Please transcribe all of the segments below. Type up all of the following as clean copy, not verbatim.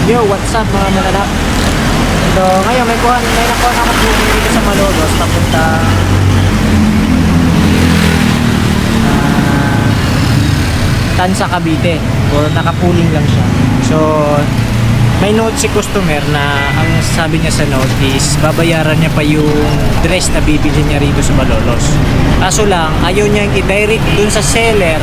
Yo, what's up mga mananap? So, ngayon may nakuha na ako dito sa Malolos papunta Tansa, Cavite. Or nakapuling lang siya. So, may note si customer na ang sabi niya sa note is babayaran niya pa yung dress na bibili niya rito sa Malolos. Kaso lang, ayaw niyang i-direct dun sa seller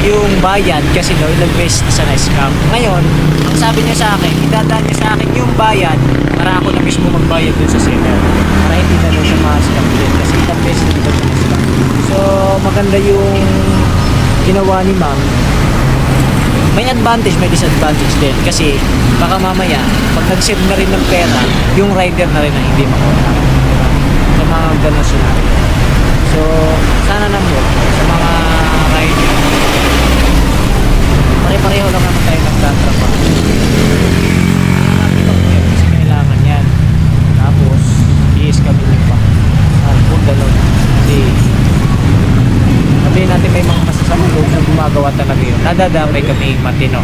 yung bayad kasi daw ilang beses na sa na-scam. Ngayon, ang sabi niya sa akin, idadaan niya sa akin yung bayad para ako na mismo magbayad dun sa seller. Para hindi na daw siya ma-scam din kasi ilang beses na daw siya na-scam. So, maganda yung ginawa ni ma'am. May advantage, may disadvantage din kasi baka mamaya pag nag-save na rin ng pera yung rider na rin na hindi makuha sa mga ganun scenario. So sana naman sa mga rider pare-pareho lang naman tayo nagtatrabaho kasi kailangan yan, tapos i-scam nyo pa full dalon kasi sabihin natin may mga masasamang loob na gumagawa talaga yun, nadadamay kami matino.